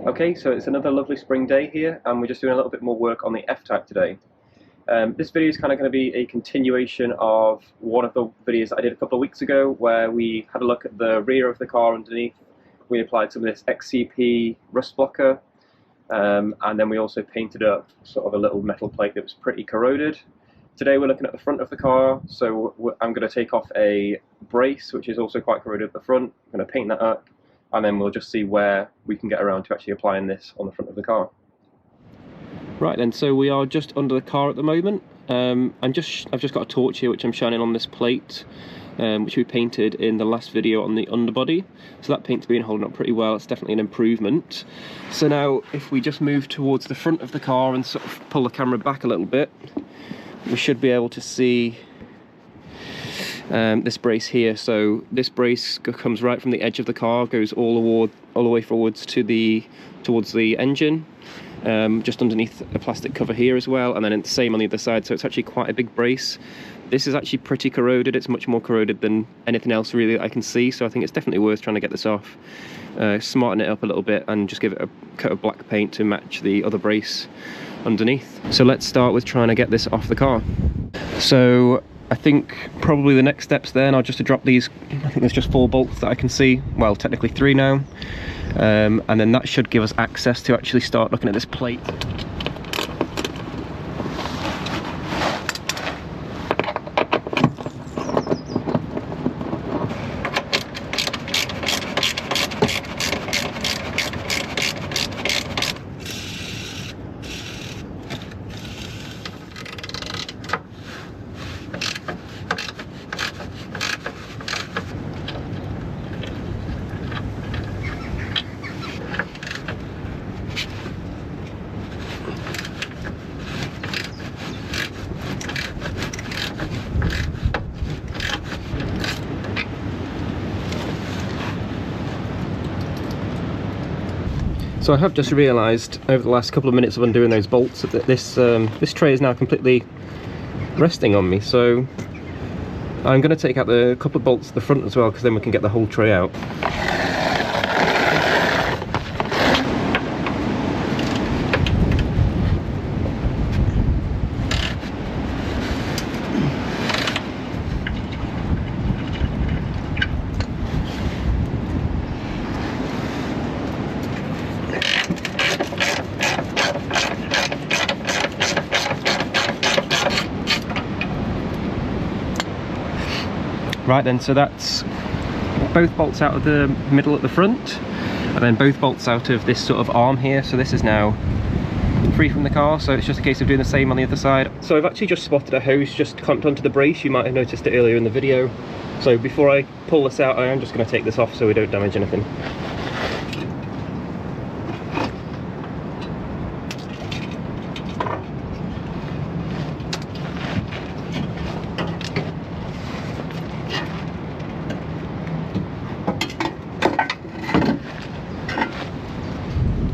Okay, so it's another lovely spring day here, and we're just doing a little bit more work on the F Type today. This video is kind of going to be a continuation of one of the videos that I did a couple of weeks ago, where we had a look at the rear of the car underneath. We applied some of this XCP Rust Blocker, and then we also painted up sort of a little metal plate that was pretty corroded. Today we're looking at the front of the car, so I'm going to take off a brace, which is also quite corroded at the front. I'm going to paint that up, and then we'll just see where we can get around to actually applying this on the front of the car. Right then, so we are just under the car at the moment. I've just got a torch here which I'm shining on this plate, which we painted in the last video on the underbody. So that paint's been holding up pretty well. It's definitely an improvement. So now if we just move towards the front of the car and sort of pull the camera back a little bit, we should be able to see this brace here. So this brace comes right from the edge of the car, goes all the way forwards towards the engine, just underneath a plastic cover here as well, and then the same on the other side. So it's actually quite a big brace. This is actually pretty corroded. It's much more corroded than anything else really that I can see, so I think it's definitely worth trying to get this off, smarten it up a little bit, and just give it a coat of black paint to match the other brace underneath. So let's start with trying to get this off the car. So I think probably the next steps then are just to drop these. I think there's just 4 bolts that I can see, well technically 3 now, and then that should give us access to actually start looking at this plate. So I have just realised over the last couple of minutes of undoing those bolts that this tray is now completely resting on me. So I'm going to take out the couple of bolts at the front as well, because then we can get the whole tray out. Right then, so that's both bolts out of the middle at the front, and then both bolts out of this sort of arm here. So this is now free from the car, so it's just a case of doing the same on the other side. So I've actually just spotted a hose just clamped onto the brace. You might have noticed it earlier in the video. So before I pull this out, I am just going to take this off so we don't damage anything.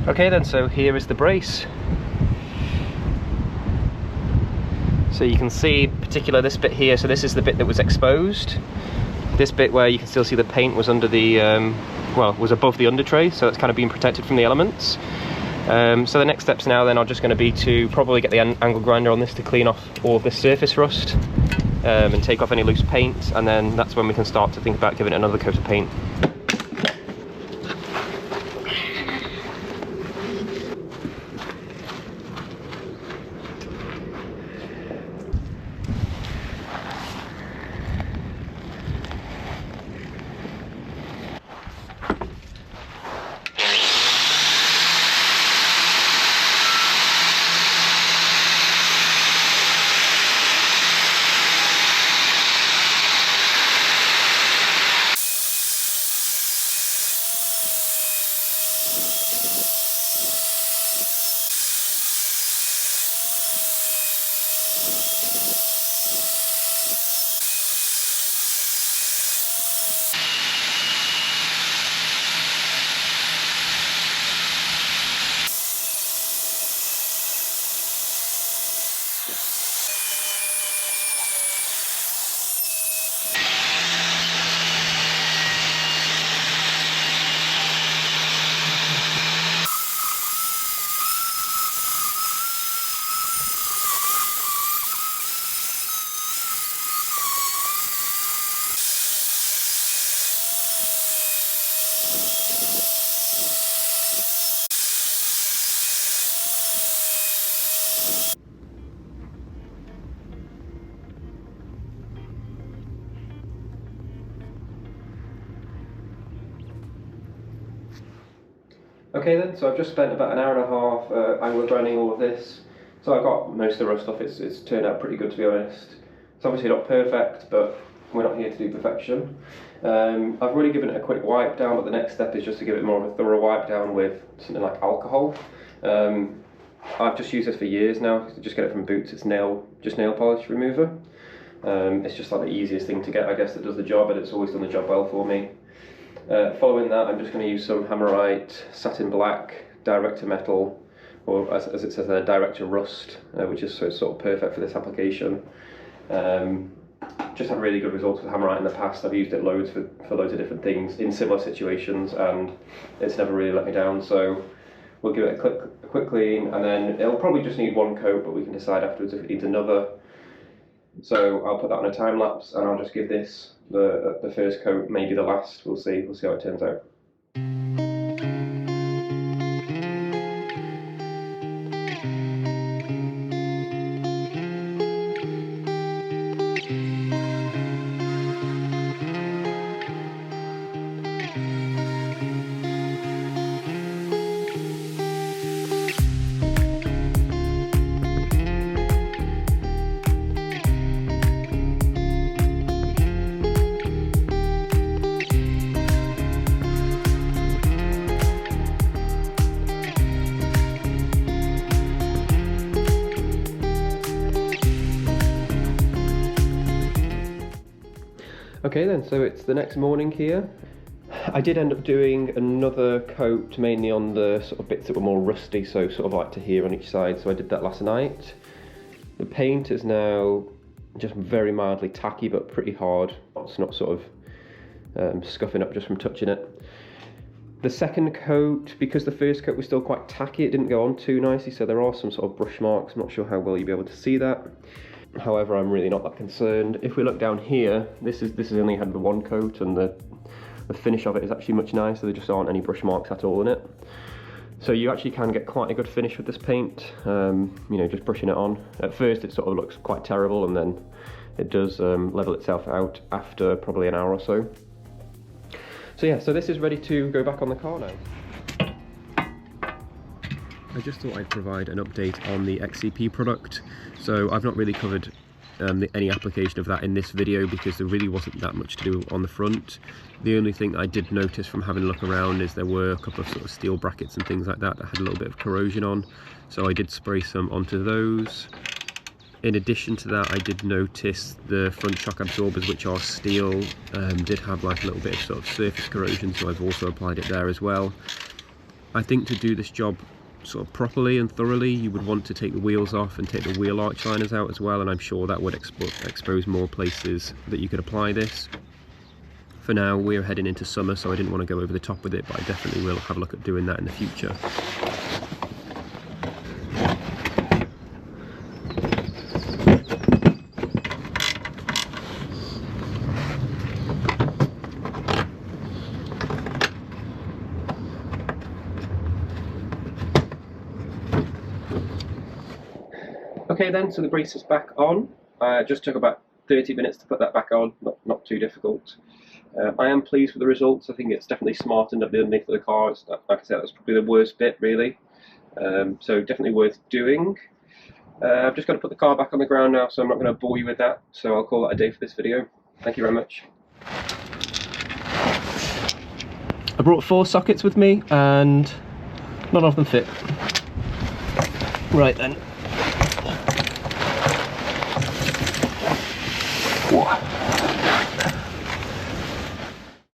Okay then, so here is the brace. So you can see in particular this bit here, so this is the bit that was exposed. This bit where you can still see the paint was under the, well, was above the under tray, so it's kind of being protected from the elements. So the next steps now then are just going to be to probably get the angle grinder on this to clean off all of this surface rust, and take off any loose paint, and then that's when we can start to think about giving it another coat of paint. Okay then, so I've just spent about an hour and a half angle grinding all of this. So I've got most of the rust off. It's turned out pretty good, to be honest. It's obviously not perfect, but we're not here to do perfection. I've already given it a quick wipe down, but the next step is just to give it more of a thorough wipe down with something like alcohol. I've just used this for years now. Just get it from Boots. It's just nail polish remover. It's just like the easiest thing to get, I guess, that does the job, and it's always done the job well for me. Following that, I'm just going to use some Hammerite Satin Black Direct to Metal, or as it says there, Direct to Rust, which is sort of perfect for this application. Just had really good results with Hammerite in the past. I've used it loads for loads of different things in similar situations, and it's never really let me down. So we'll give it a quick clean, and then it'll probably just need one coat, but we can decide afterwards if it needs another. So I'll put that on a time lapse, and I'll just give this the first coat, maybe the last. We'll see how it turns out. Okay then, so it's the next morning here. I did end up doing another coat, mainly on the sort of bits that were more rusty, so sort of like to here on each side, so I did that last night. The paint is now just very mildly tacky, but pretty hard. It's not sort of scuffing up just from touching it. The second coat, because the first coat was still quite tacky, it didn't go on too nicely, so there are some sort of brush marks. I'm not sure how well you'll be able to see that. However, I'm really not that concerned. If we look down here, this has only had the one coat, and the finish of it is actually much nicer. There just aren't any brush marks at all in it. So you actually can get quite a good finish with this paint, you know, just brushing it on. At first it sort of looks quite terrible, and then it does level itself out after probably an hour or so. So yeah, so this is ready to go back on the car now. I just thought I'd provide an update on the XCP product. So I've not really covered any application of that in this video, because there really wasn't that much to do on the front. The only thing I did notice from having a look around is there were a couple of sort of steel brackets and things like that that had a little bit of corrosion on, so I did spray some onto those. In addition to that, I did notice the front shock absorbers, which are steel, did have like a little bit of sort of surface corrosion, so I've also applied it there as well. I think to do this job sort of properly and thoroughly, you would want to take the wheels off and take the wheel arch liners out as well, and I'm sure that would expose more places that you could apply this. For now, we're heading into summer, so I didn't want to go over the top with it, but I definitely will have a look at doing that in the future. Okay then, so the brace is back on. It just took about 30 minutes to put that back on, not too difficult. I am pleased with the results. I think it's definitely smartened up the underneath of the car. Like I said, that's probably the worst bit really. So definitely worth doing. I've just got to put the car back on the ground now, so I'm not going to bore you with that. So I'll call that a day for this video. Thank you very much. I brought 4 sockets with me, and none of them fit. Right then. Whoa.